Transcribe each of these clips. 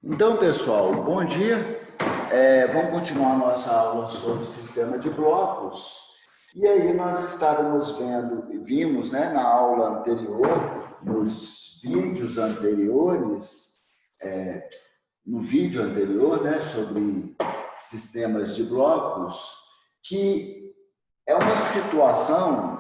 Então, pessoal, bom dia. Vamos continuar nossa aula sobre sistema de blocos. E aí nós estávamos vimos, né, na aula anterior, nos vídeos anteriores, no vídeo anterior, né, sobre sistemas de blocos, que é uma situação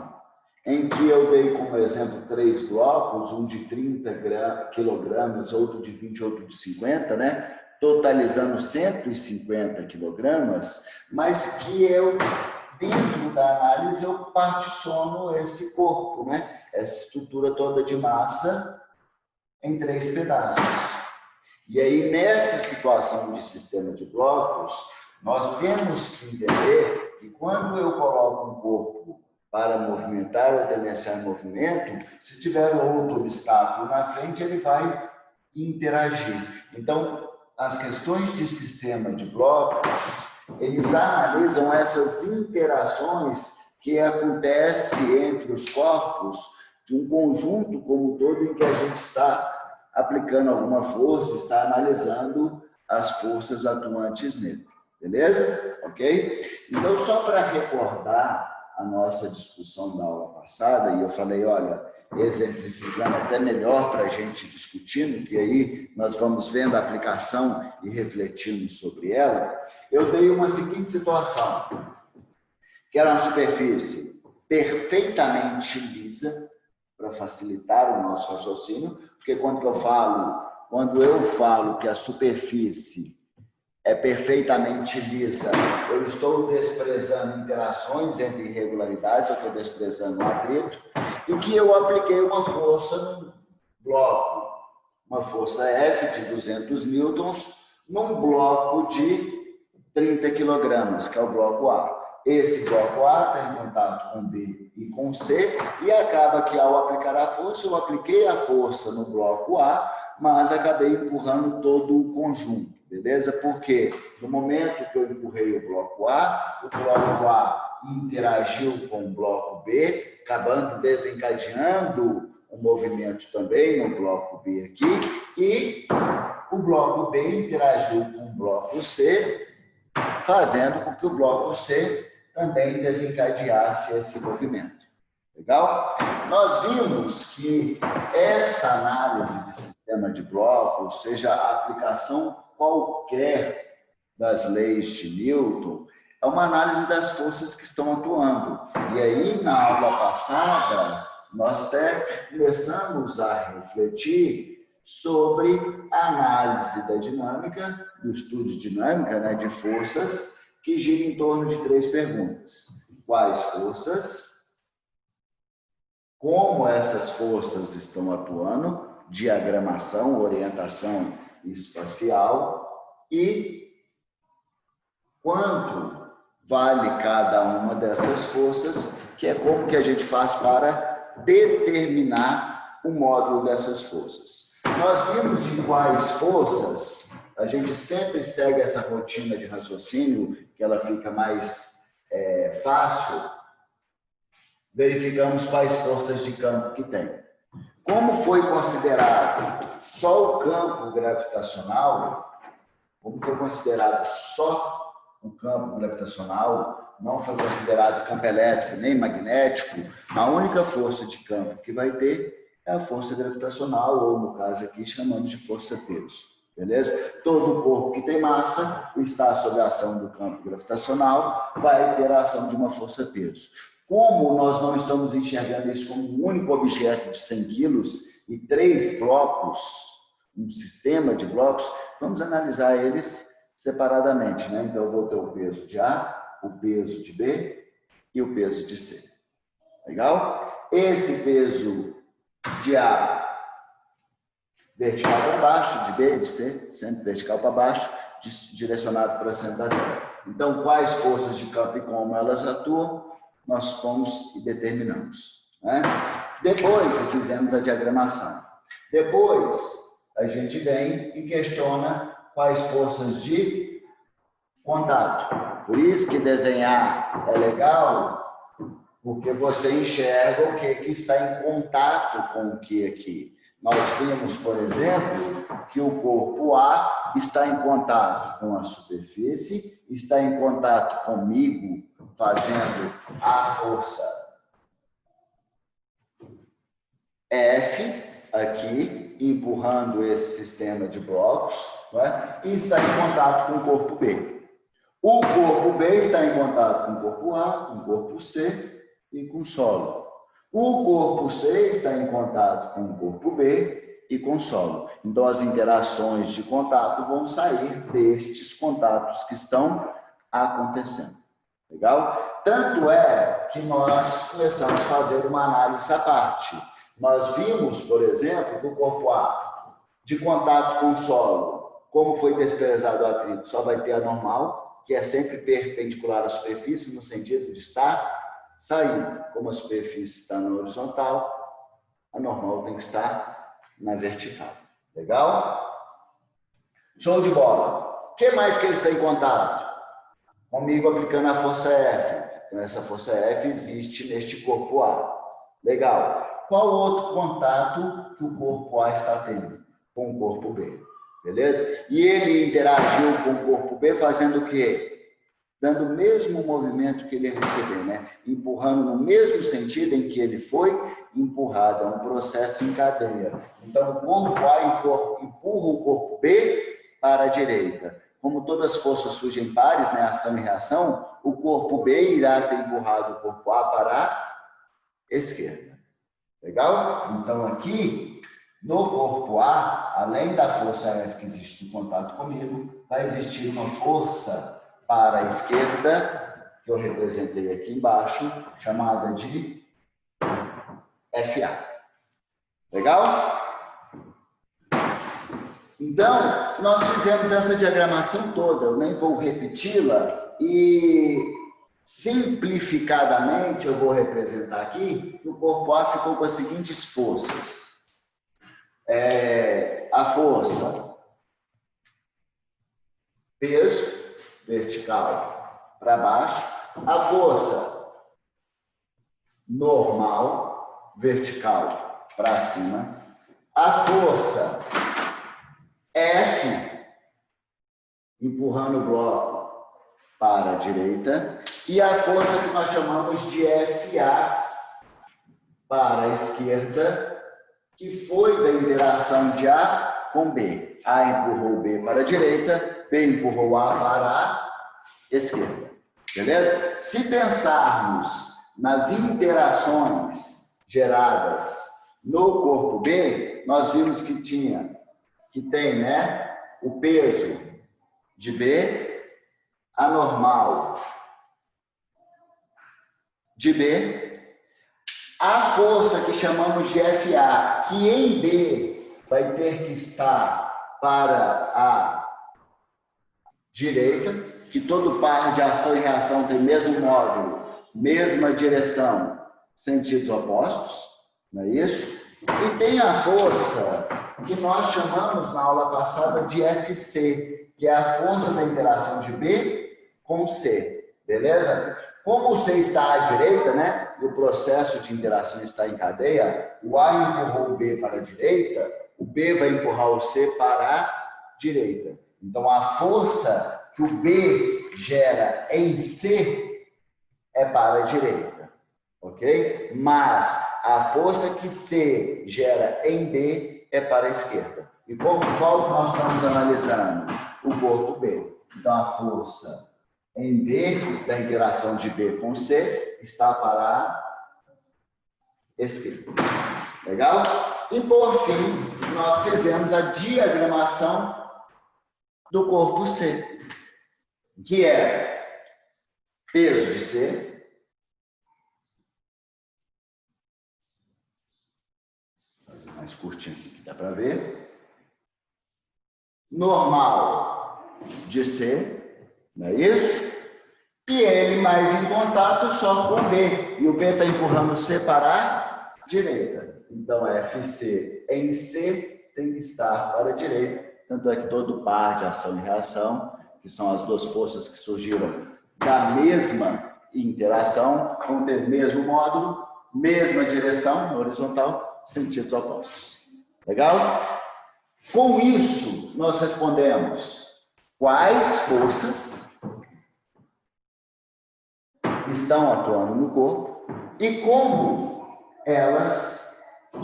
em que eu dei como exemplo 3 blocos, um de 30 quilogramas, outro de 20, outro de 50, né? Totalizando 150 quilogramas, mas que eu, dentro da análise, eu particiono esse corpo, né? Essa estrutura toda de massa em 3 pedaços. E aí, nessa situação de sistema de blocos, nós temos que entender que quando eu coloco um corpo para movimentar ou tendenciar movimento, se tiver outro obstáculo na frente, ele vai interagir. Então, as questões de sistema de blocos, eles analisam essas interações que acontecem entre os corpos de um conjunto como um todo em que a gente está aplicando alguma força, está analisando as forças atuantes nele. Beleza? Ok? Então, só para recordar a nossa discussão da aula passada, e eu falei, olha, exemplificando até melhor para a gente discutindo, que aí nós vamos vendo a aplicação e refletindo sobre ela, eu dei uma seguinte situação, que era uma superfície perfeitamente lisa, para facilitar o nosso raciocínio, porque quando eu falo que a superfície é perfeitamente lisa, eu estou desprezando interações entre irregularidades, eu estou desprezando o atrito, e que eu apliquei uma força no bloco, uma força F de 200 newtons, num bloco de 30 quilogramas, que é o bloco A. Esse bloco A está em contato com B e com C, e acaba que ao aplicar a força, eu apliquei a força no bloco A, mas acabei empurrando todo o conjunto, beleza? Porque no momento que eu empurrei o bloco A interagiu com o bloco B, acabando desencadeando o movimento também no bloco B aqui, e o bloco B interagiu com o bloco C, fazendo com que o bloco C também desencadeasse esse movimento. Legal? Nós vimos que essa análise de sistema de blocos, seja a aplicação qualquer das leis de Newton, é uma análise das forças que estão atuando. E aí, na aula passada, nós até começamos a refletir sobre a análise da dinâmica, do estudo de dinâmica, né, de forças, que gira em torno de 3 perguntas. Quais forças? Como essas forças estão atuando? Diagramação, orientação espacial. E quanto vale cada uma dessas forças, que é como que a gente faz para determinar o módulo dessas forças. Nós vimos de quais forças, a gente sempre segue essa rotina de raciocínio, que ela fica mais fácil, verificamos quais forças de campo que tem. Como foi considerado só o campo gravitacional, como foi considerado só o campo gravitacional, não foi considerado campo elétrico nem magnético, a única força de campo que vai ter é a força gravitacional, ou no caso aqui chamamos de força-peso. Beleza? Todo corpo que tem massa está sob a ação do campo gravitacional, vai ter a ação de uma força-peso. Como nós não estamos enxergando isso como um único objeto de 100 quilos e 3 blocos, um sistema de blocos, vamos analisar eles separadamente, né? Então, eu vou ter o peso de A, o peso de B e o peso de C. Legal? Esse peso de A, vertical para baixo, de B, de C, sempre vertical para baixo, direcionado para o centro da Terra. Então, quais forças de campo e como elas atuam, nós fomos e determinamos. Né? Depois, fizemos a diagramação. Depois, a gente vem e questiona quais forças de contato. Por isso que desenhar é legal, porque você enxerga o que está em contato com o que aqui. Nós vimos, por exemplo, que o corpo A está em contato com a superfície, está em contato comigo, fazendo a força F aqui, empurrando esse sistema de blocos, não é? E está em contato com o corpo B. O corpo B está em contato com o corpo A, com o corpo C e com o solo. O corpo C está em contato com o corpo B e com o solo. Então, as interações de contato vão sair destes contatos que estão acontecendo. Legal? Tanto é que nós começamos a fazer uma análise à parte. Nós vimos, por exemplo, que o corpo A, de contato com o solo, como foi desprezado o atrito, só vai ter a normal, que é sempre perpendicular à superfície, no sentido de estar saindo. Como a superfície está na horizontal, a normal tem que estar na vertical. Legal? Show de bola. O que mais que eles têm em contato? Comigo aplicando a força F. Então, essa força F existe neste corpo A. Legal. Qual outro contato que o corpo A está tendo? Com o corpo B. Beleza? E ele interagiu com o corpo B fazendo o quê? Dando o mesmo movimento que ele ia receber, né? Empurrando no mesmo sentido em que ele foi empurrado. É um processo em cadeia. Então, o corpo A empurra o corpo B para a direita. Como todas as forças surgem em pares, né? Ação e reação, o corpo B irá ter empurrado o corpo A para a esquerda. Legal? Então, aqui, no corpo A, além da força F que existe em contato comigo, vai existir uma força para a esquerda, que eu representei aqui embaixo, chamada de FA. Legal? Então, nós fizemos essa diagramação toda, eu nem vou repeti-la, e simplificadamente eu vou representar aqui que o corpo A ficou com as seguintes forças. A força peso, vertical para baixo, a força normal, vertical para cima, a força F, empurrando o bloco para a direita, e a força que nós chamamos de FA para a esquerda, que foi da interação de A com B. A empurrou B para a direita, B empurrou A para a esquerda. Beleza? Se pensarmos nas interações geradas no corpo B, nós vimos que tem, né, o peso de B, a normal de B, a força que chamamos de FA, que em B vai ter que estar para a direita, que todo par de ação e reação tem o mesmo módulo, mesma direção, sentidos opostos, não é isso? E tem a força que nós chamamos na aula passada de FC, que é a força da interação de B com C, beleza? Como o C está à direita, né? E o processo de interação está em cadeia, o A empurrou o B para a direita, o B vai empurrar o C para a direita. Então, a força que o B gera em C é para a direita, ok? Mas a força que C gera em B é para a esquerda. E qual nós estamos analisando? O corpo B. Então, a força em B, da interação de B com C, está para a esquerda. Legal? E, por fim, nós fizemos a diagramação do corpo C, que é peso de C, vou fazer mais curtinho aqui que dá para ver, normal de C, não é isso? E ele mais em contato só com B. E o B está empurrando o C para a direita. Então, FC em C tem que estar para a direita. Tanto é que todo par de ação e reação, que são as duas forças que surgiram da mesma interação, vão ter mesmo módulo, mesma direção, horizontal, sentidos opostos. Legal? Com isso, nós respondemos quais forças estão atuando no corpo e como elas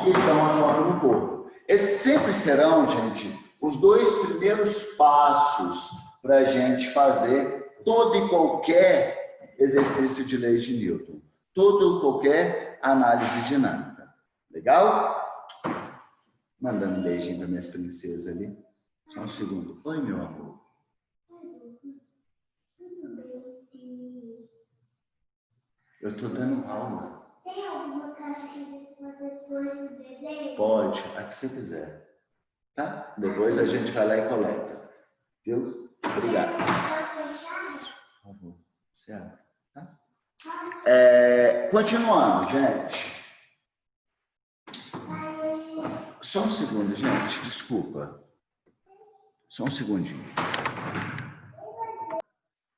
estão atuando no corpo. Esses sempre serão, gente, os dois primeiros passos para a gente fazer todo e qualquer exercício de leis de Newton, todo e qualquer análise dinâmica. Legal? Mandando um beijinho para minhas princesas ali. Só um segundo. Oi, meu amor. Eu estou dando aula. Tem alguma caixa que a gente pode depois do bebê? Pode, a que você quiser. Tá? Depois a gente vai lá e coleta. Viu? Obrigado. Por favor, você abre. Tá? Continuando, gente. Só um segundo, gente. Desculpa. Só um segundinho.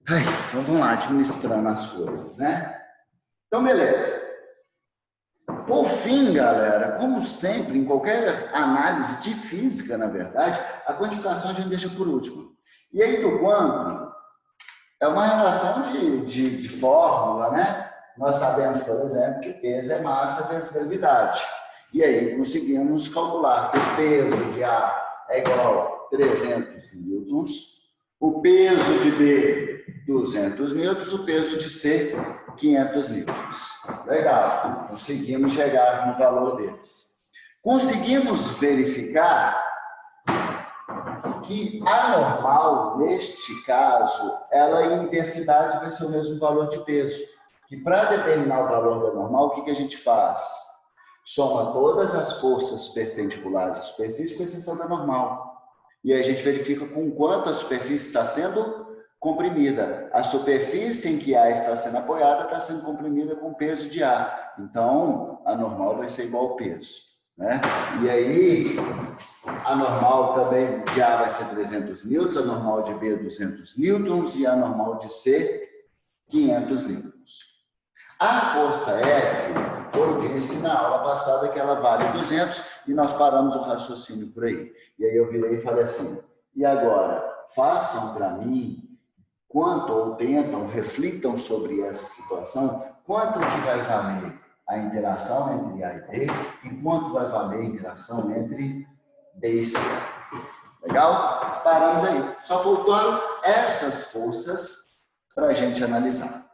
Ai, vamos lá, administrando as coisas, né? Então, beleza. Por fim, galera, como sempre, em qualquer análise de física, na verdade, a quantificação a gente deixa por último. E aí, do quanto, é uma relação de fórmula, né? Nós sabemos, por exemplo, que peso é massa vezes gravidade. E aí, conseguimos calcular que o peso de A é igual a 300 newtons, o peso de B, 200 newtons, o peso de C, 500 newtons. Legal, conseguimos chegar no valor deles. Conseguimos verificar que a normal, neste caso, ela em intensidade vai ser o mesmo valor de peso. Que para determinar o valor da normal, o que a gente faz? Soma todas as forças perpendiculares à superfície com exceção da normal. E aí a gente verifica com quanto a superfície está sendo comprimida. A superfície em que A está sendo apoiada está sendo comprimida com peso de A. Então, a normal vai ser igual ao peso, né? E aí, a normal também de A vai ser 300 newtons, a normal de B 200 newtons e a normal de C 500 newtons. A força F, eu disse na aula passada que ela vale 200 e nós paramos o raciocínio por aí. E aí eu virei e falei assim, e agora, façam para mim quanto, ou tentam, reflitam sobre essa situação, quanto que vai valer a interação entre A e B e quanto vai valer a interação entre B e C. Legal? Paramos aí. Só faltaram essas forças para a gente analisar.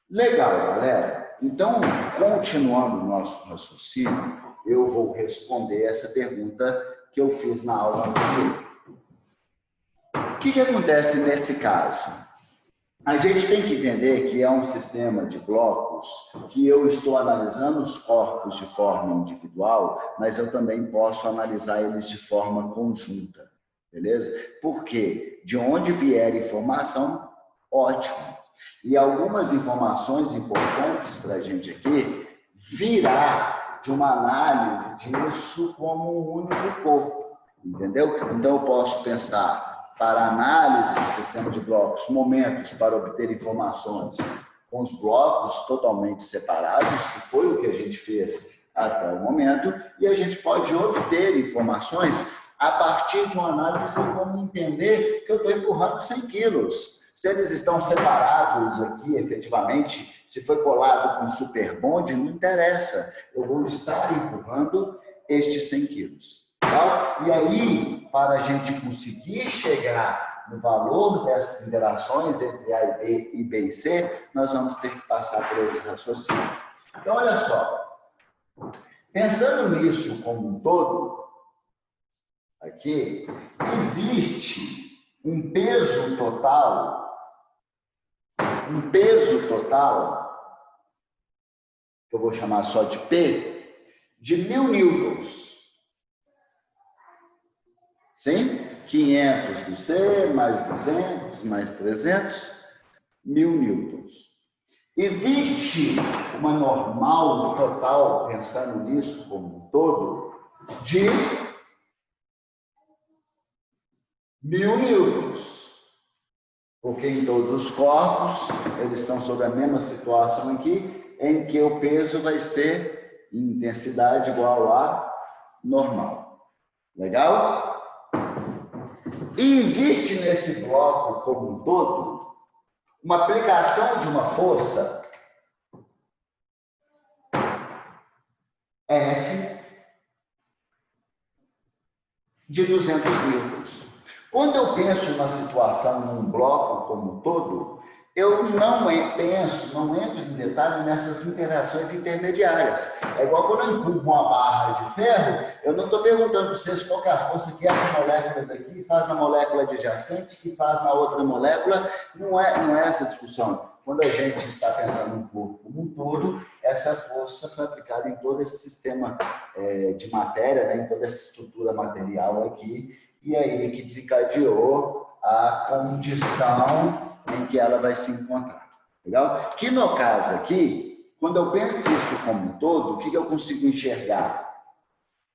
Legal, galera. Então, continuando o nosso raciocínio, eu vou responder essa pergunta que eu fiz na aula anterior. O que acontece nesse caso? A gente tem que entender que é um sistema de blocos que eu estou analisando os corpos de forma individual, mas eu também posso analisar eles de forma conjunta, beleza? Porque de onde vier informação, ótimo. E algumas informações importantes para a gente aqui virá de uma análise disso como um único corpo, entendeu? Então eu posso pensar para análise de sistema de blocos, momentos para obter informações com os blocos totalmente separados, que foi o que a gente fez até o momento, e a gente pode obter informações a partir de uma análise como entender que eu estou empurrando 100 quilos. Se eles estão separados aqui, efetivamente, se foi colado com super bond, não interessa. Eu vou estar empurrando estes 100 quilos. Tá? E aí, para a gente conseguir chegar no valor dessas interações entre A e B e B e C, nós vamos ter que passar por esse raciocínio. Então, olha só. Pensando nisso como um todo, aqui, existe um peso total, que eu vou chamar só de P, de 1000 newtons. Sim? 500 do C, mais 200, mais 300, 1000 newtons. Existe uma normal total, pensando nisso como um todo, de 1000 newtons. Porque em todos os corpos, eles estão sob a mesma situação aqui, em que o peso vai ser intensidade igual a normal. Legal? E existe nesse bloco como um todo uma aplicação de uma força F de 200 newtons. Quando eu penso na situação num bloco como um todo, eu não entro em detalhe nessas interações intermediárias. É igual quando eu empurro uma barra de ferro, eu não estou perguntando para vocês qual é a força que essa molécula daqui faz na molécula adjacente, que faz na outra molécula. Não é essa a discussão. Quando a gente está pensando no corpo como um todo, essa força foi aplicada em todo esse sistema de matéria, né, em toda essa estrutura material aqui, e aí que desencadeou a condição em que ela vai se encontrar. Legal? Que no caso aqui, quando eu penso isso como um todo, o que eu consigo enxergar?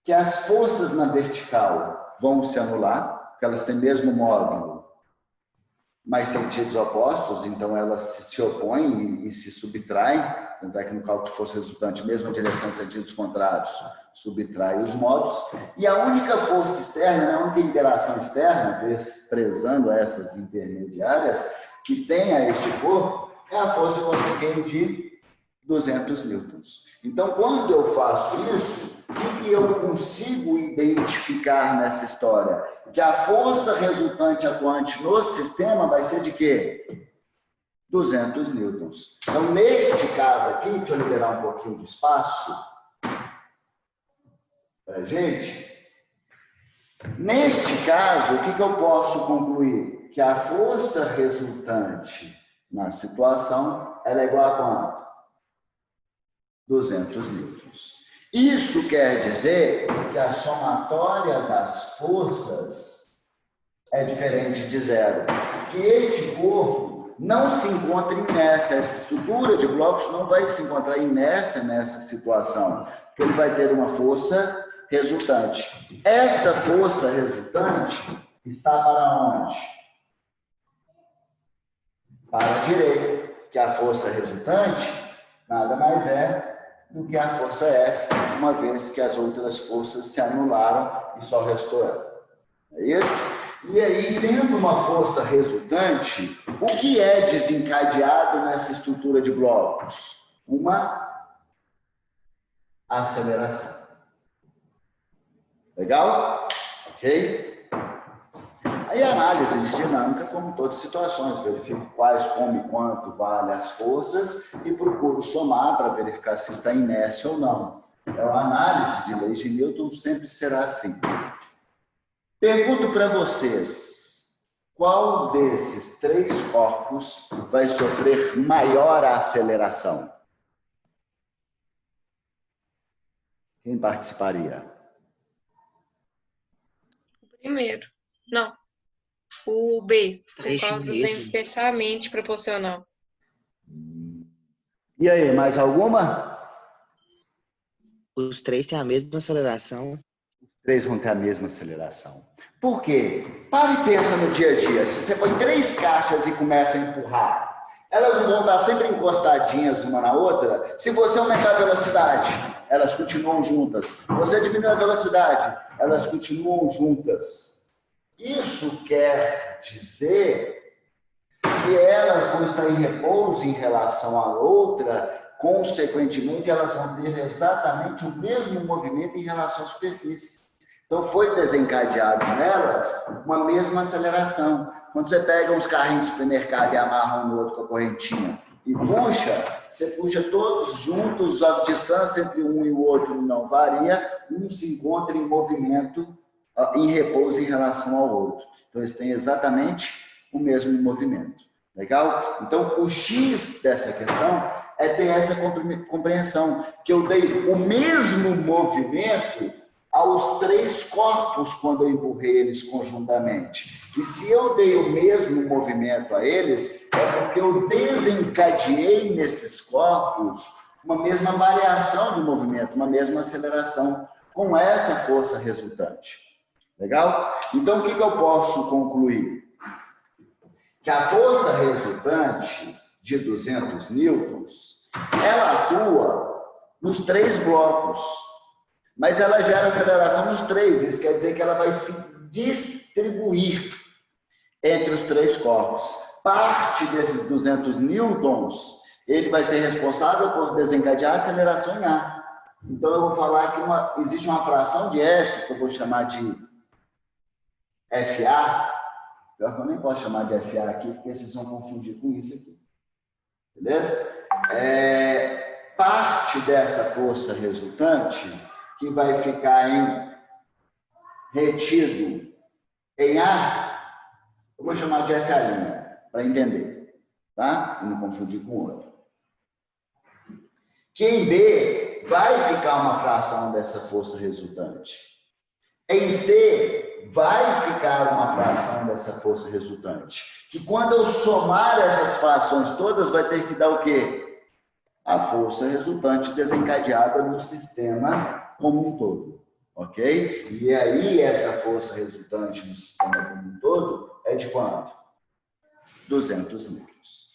Que as forças na vertical vão se anular, porque elas têm mesmo módulo, mas sentidos opostos, então elas se opõem e se subtraem, tanto é que no cálculo de força resultante, mesmo a direção em sentidos contrários, subtrai os módulos, e a única força externa, a única interação externa, desprezando essas intermediárias, que tem a este corpo, é a força que eu apliquei de 200 newtons. Então, quando eu faço isso, o que eu consigo identificar nessa história? Que a força resultante atuante no sistema vai ser de quê? 200 newtons. Então, neste caso aqui, deixa eu liberar um pouquinho de espaço para a gente. Neste caso, o que eu posso concluir? Que a força resultante na situação, ela é igual a quanto? 200 newtons. Isso quer dizer que a somatória das forças é diferente de zero. Que este corpo não se encontra inércia. Essa estrutura de blocos não vai se encontrar inércia nessa situação, porque ele vai ter uma força resultante. Esta força resultante está para onde? Para a direita, que a força resultante nada mais é do que a força F, uma vez que as outras forças se anularam e só restou ela. É isso? E aí, tendo uma força resultante, o que é desencadeado nessa estrutura de blocos? Uma aceleração. Legal? Ok? Aí a análise de dinâmica, como todas as situações, verifico quais, como e quanto vale as forças e procuro somar para verificar se está inércia ou não. Então, a análise de leis de Newton sempre será assim. Pergunto para vocês, qual desses três corpos vai sofrer maior aceleração? Quem participaria? O primeiro. Não. O B, por Três causa da primeiros. inversamente proporcional. E aí, mais alguma? Os três têm a mesma aceleração. Os três vão ter a mesma aceleração. Por quê? Para e pensa no dia a dia. Se você põe três caixas e começa a empurrar, elas não vão estar sempre encostadinhas uma na outra? Se você aumentar a velocidade, elas continuam juntas. Se você diminuir a velocidade, elas continuam juntas. Isso quer dizer que elas vão estar em repouso em relação à outra, consequentemente, elas vão ter exatamente o mesmo movimento em relação à superfície. Então, foi desencadeado nelas uma mesma aceleração. Quando você pega uns carrinhos de supermercado e amarra um no outro com a correntinha e puxa, você puxa todos juntos, a distância entre um e o outro não varia, um se encontra em movimento, em repouso em relação ao outro. Então, eles têm exatamente o mesmo movimento. Legal? Então, o X dessa questão é ter essa compreensão, que eu dei o mesmo movimento aos três corpos quando eu empurrei eles conjuntamente. E se eu dei o mesmo movimento a eles, é porque eu desencadeei nesses corpos uma mesma variação de movimento, uma mesma aceleração, com essa força resultante. Legal? Então, o que eu posso concluir? Que a força resultante de 200 newtons, ela atua nos três blocos, mas ela gera aceleração nos três. Isso quer dizer que ela vai se distribuir entre os três corpos. Parte desses 200 newtons, ele vai ser responsável por desencadear a aceleração em A. Então, eu vou falar que existe uma fração de F, que eu vou chamar de FA. Pior que eu nem posso chamar de FA aqui, porque vocês vão confundir com isso aqui. Beleza? Parte dessa força resultante, que vai ficar retido em A, eu vou chamar de FA', para entender, tá? E não confundir com o outro. Que em B vai ficar uma fração dessa força resultante. Em C vai ficar uma fração dessa força resultante. Que quando eu somar essas frações todas, vai ter que dar o quê? A força resultante desencadeada no sistema como um todo. Ok? E aí, essa força resultante no sistema como um todo é de quanto? 200 newtons.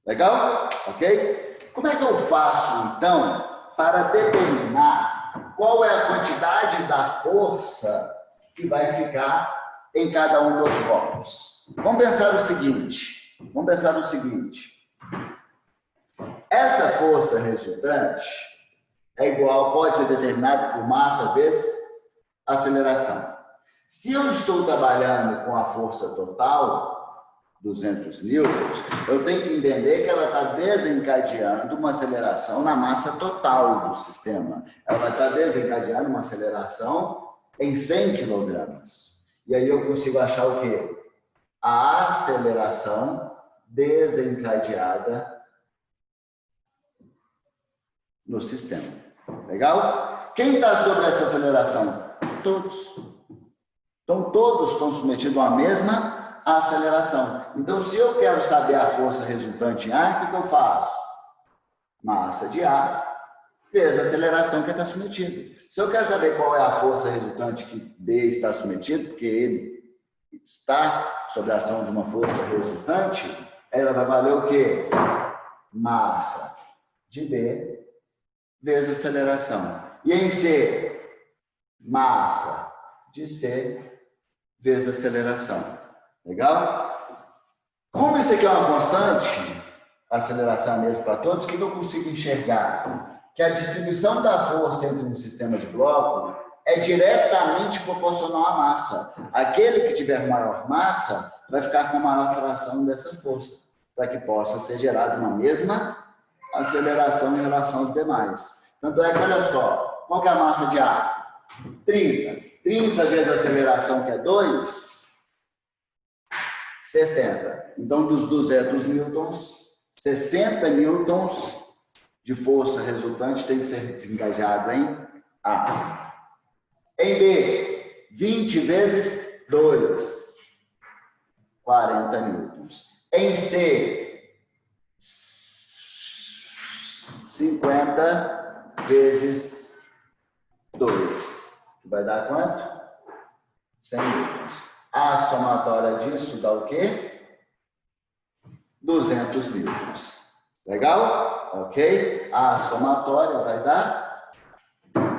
Legal? Ok? Como é que eu faço, então, para determinar qual é a quantidade da força que vai ficar em cada um dos corpos? Vamos pensar o seguinte. Essa força resultante é igual, pode ser determinada por massa vezes aceleração. Se eu estou trabalhando com a força total, 200 newtons, eu tenho que entender que ela está desencadeando uma aceleração na massa total do sistema. Ela vai estar desencadeando uma aceleração em 100 quilogramas. E aí eu consigo achar o quê? A aceleração desencadeada no sistema. Legal? Quem está sobre essa aceleração? Todos. Então, todos estão submetidos à mesma aceleração. Então, se eu quero saber a força resultante em A, o que eu faço? Massa de A vezes a aceleração que está submetida. Se eu quero saber qual é a força resultante que B está submetido, porque ele está sob a ação de uma força resultante, ela vai valer o quê? Massa de B vezes aceleração. E em C, massa de C vezes aceleração. Legal? Como isso aqui é uma constante, a aceleração é mesmo para todos, o que eu consigo enxergar? Que a distribuição da força entre um sistema de bloco é diretamente proporcional à massa. Aquele que tiver maior massa vai ficar com a maior fração dessa força, para que possa ser gerada uma mesma aceleração em relação aos demais. Tanto é que, olha só, qual que é a massa de A? 30. 30 vezes a aceleração, que é 2, 60. Então, dos 200 newtons, 60 newtons de força resultante tem que ser desencadeado em A. Em B, 20 vezes 2, 40 newtons. Em C, 50 vezes 2. Vai dar quanto? 100 newtons. A somatória disso dá o quê? 200 newtons. Legal? Ok? A somatória vai dar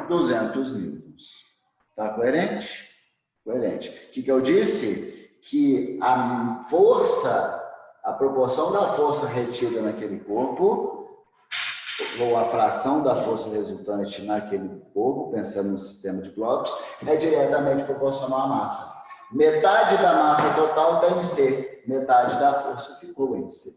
200 newtons. Tá coerente? Coerente. O que eu disse? Que a força, a proporção da força retida naquele corpo, ou a fração da força resultante naquele corpo, pensando no sistema de blocos, é diretamente proporcional à massa. Metade da massa total está em C, metade da força ficou em C.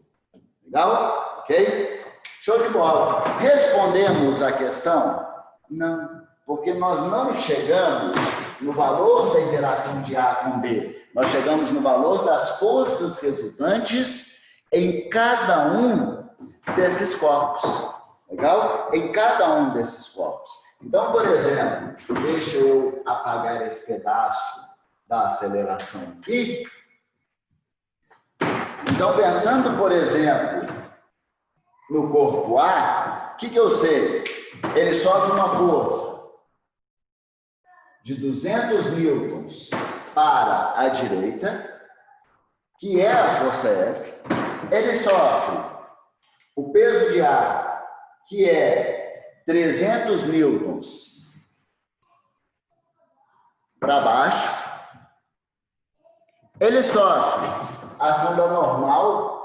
Legal? Ok? Show de bola. Respondemos a questão? Não, porque nós não chegamos no valor da interação de A com B. Nós chegamos no valor das forças resultantes em cada um desses corpos. Legal? Em cada um desses corpos. Então, por exemplo, deixa eu apagar esse pedaço da aceleração aqui. Então, pensando, por exemplo, no corpo A, o que eu sei? Ele sofre uma força de 200 newtons para a direita, que é a força F. Ele sofre o peso de A, que é 300 newtons para baixo. Ele sofre a ação da normal,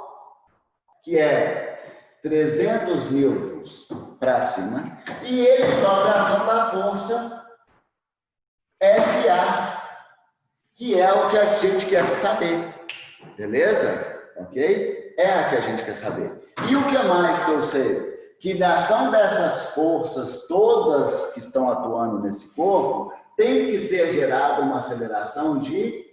que é 300 newtons para cima, e ele sofre a ação da força FA, que é o que a gente quer saber. Beleza? Ok? É a que a gente quer saber. E o que mais que eu sei? Que na ação dessas forças todas que estão atuando nesse corpo, tem que ser gerada uma aceleração de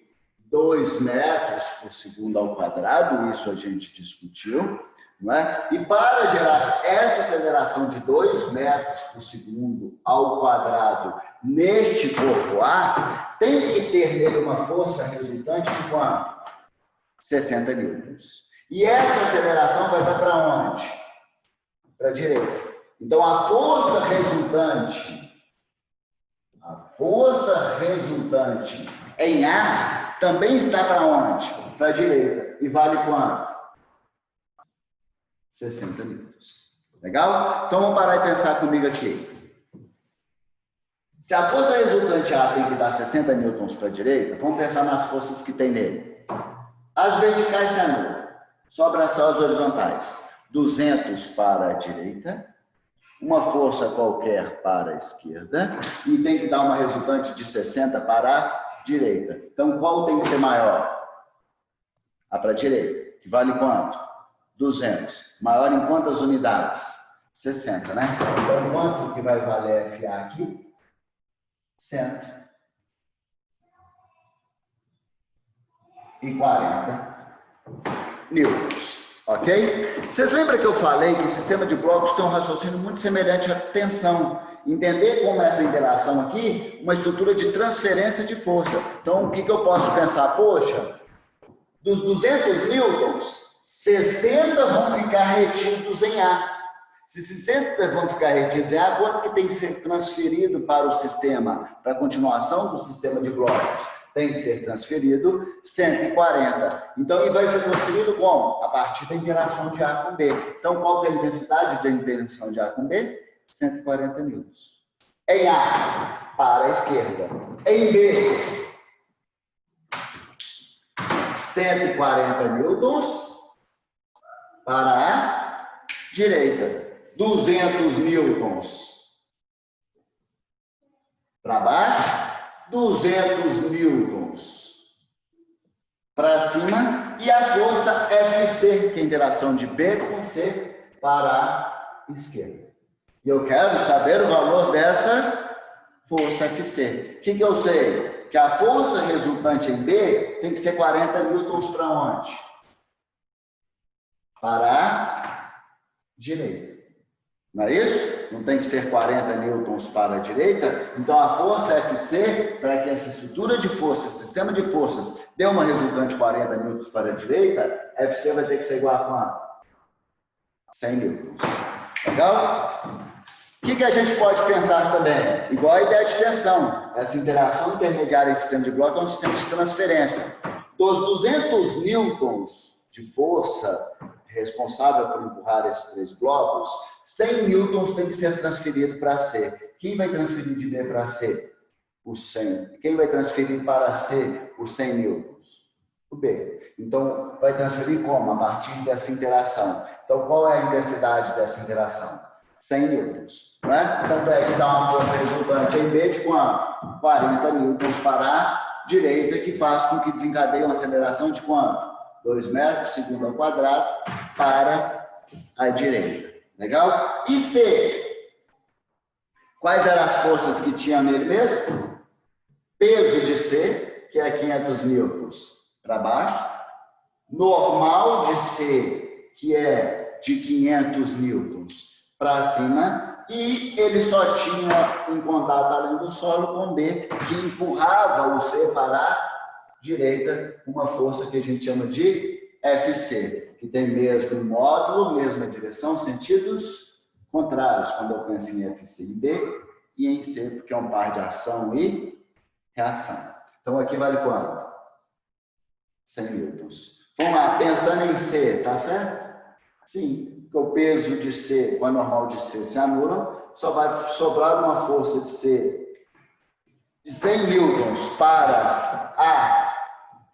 2 metros por segundo ao quadrado, isso a gente discutiu, não é? E para gerar essa aceleração de 2 metros por segundo ao quadrado neste corpo A, tem que ter nele uma força resultante de quanto? 60 newtons. E essa aceleração vai dar para onde? Para a direita. Então, a força resultante em A também está para onde? Para a direita. E vale quanto? 60 newtons. Legal? Então, vamos parar e pensar comigo aqui. Se a força resultante A tem que dar 60 newtons para a direita, vamos pensar nas forças que tem nele. As verticais se anulam. Sobra só as horizontais. 200 para a direita, uma força qualquer para a esquerda, e tem que dar uma resultante de 60 para a direita. Então, qual tem que ser maior? A para a direita, que vale quanto? 200. Maior em quantas unidades? 60, né? Então, quanto que vai valer FA aqui? 140 newtons. Ok? Vocês lembram que eu falei que o sistema de blocos tem um raciocínio muito semelhante à tensão? Entender como essa interação aqui, uma estrutura de transferência de força. Então, o que eu posso pensar? Poxa, dos 200 newtons, 60 vão ficar retidos em A. Se 60 vão ficar retidos em A, quanto que tem que ser transferido para o sistema, para a continuação do sistema de blocos? Tem que ser transferido 140. Então, ele vai ser transferido como? A partir da interação de A com B. Então, qual que é a intensidade da interação de A com B? 140 newtons. Em A, para a esquerda. Em B, 140 newtons para a direita. 200 newtons para baixo. 200 newtons para cima e a força FC, que é a interação de B com C para a esquerda. E eu quero saber o valor dessa força FC. O que eu sei? Que a força resultante em B tem que ser 40 newtons para onde? Para a direita. Não é isso? Não tem que ser 40 newtons para a direita? Então, a força FC, para que essa estrutura de forças, sistema de forças, dê uma resultante de 40 newtons para a direita, a FC vai ter que ser igual a quanto? 100 newtons. Legal? O que a gente pode pensar também? Igual a ideia de tensão. Essa interação intermediária em sistema de bloco é um sistema de transferência. Dos 200 newtons de força responsável por empurrar esses 3 blocos, 100 newtons tem que ser transferido para C. Quem vai transferir de B para C? O 100. Quem vai transferir para C os 100 newtons? O B. Então, vai transferir como? A partir dessa interação. Então, qual é a intensidade dessa interação? 100 newtons. Não é? Então, é que dá uma força resultante em B de quanto? 40 newtons para a direita, que faz com que desencadeie uma aceleração de quanto? 2 metros por segundo ao quadrado para a direita. Legal? E C? Quais eram as forças que tinha nele mesmo? Peso de C, que é 500 newtons para baixo. Normal de C, que é de 500 newtons para cima. E ele só tinha um contato além do solo com B, que empurrava o C para a direita, uma força que a gente chama de FC, que tem mesmo módulo, mesma direção, sentidos contrários, quando eu penso em FC e B, e em C, porque é um par de ação e reação. Então, aqui vale quanto? 100 newtons. Vamos lá, pensando em C, tá certo? Sim, porque o peso de C com a normal de C se anulam, só vai sobrar uma força de C de 100 newtons para a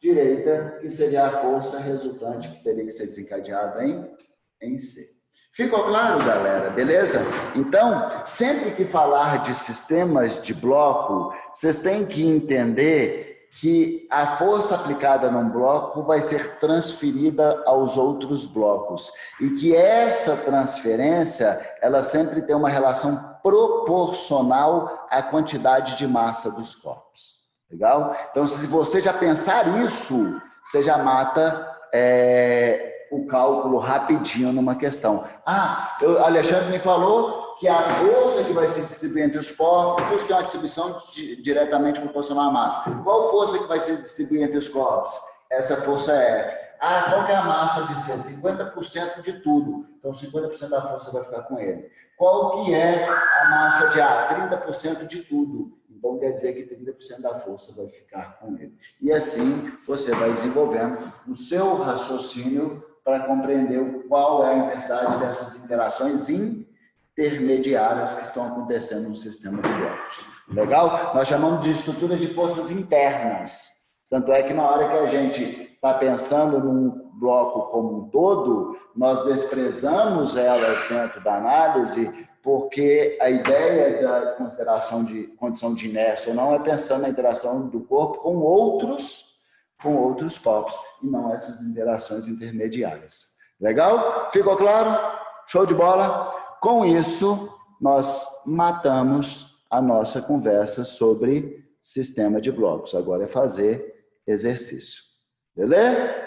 direita, que seria a força resultante que teria que ser desencadeada em C. Ficou claro, galera? Beleza? Então, sempre que falar de sistemas de bloco, vocês têm que entender que a força aplicada num bloco vai ser transferida aos outros blocos e que essa transferência, ela sempre tem uma relação proporcional à quantidade de massa dos corpos. Legal? Então, se você já pensar isso, você já mata o cálculo rapidinho numa questão. O Alexandre me falou que a força que vai se distribuir entre os corpos tem uma distribuição diretamente proporcional à massa. Qual força que vai se distribuir entre os corpos? Essa força é F. Qual que é a massa de C? 50% de tudo. Então, 50% da força vai ficar com ele. Qual que é a massa de A? 30% de tudo. Então, quer dizer que 30% da força vai ficar com ele. E assim, você vai desenvolvendo o seu raciocínio para compreender qual é a intensidade dessas interações intermediárias que estão acontecendo no sistema de blocos. Legal? Nós chamamos de estruturas de forças internas. Tanto é que na hora que a gente está pensando num bloco como um todo, nós desprezamos elas dentro da análise, porque a ideia da consideração de condição de inércia ou não é pensando na interação do corpo com outros corpos, e não essas interações intermediárias. Legal? Ficou claro? Show de bola? Com isso, nós matamos a nossa conversa sobre sistema de blocos. Agora é fazer exercício. Beleza?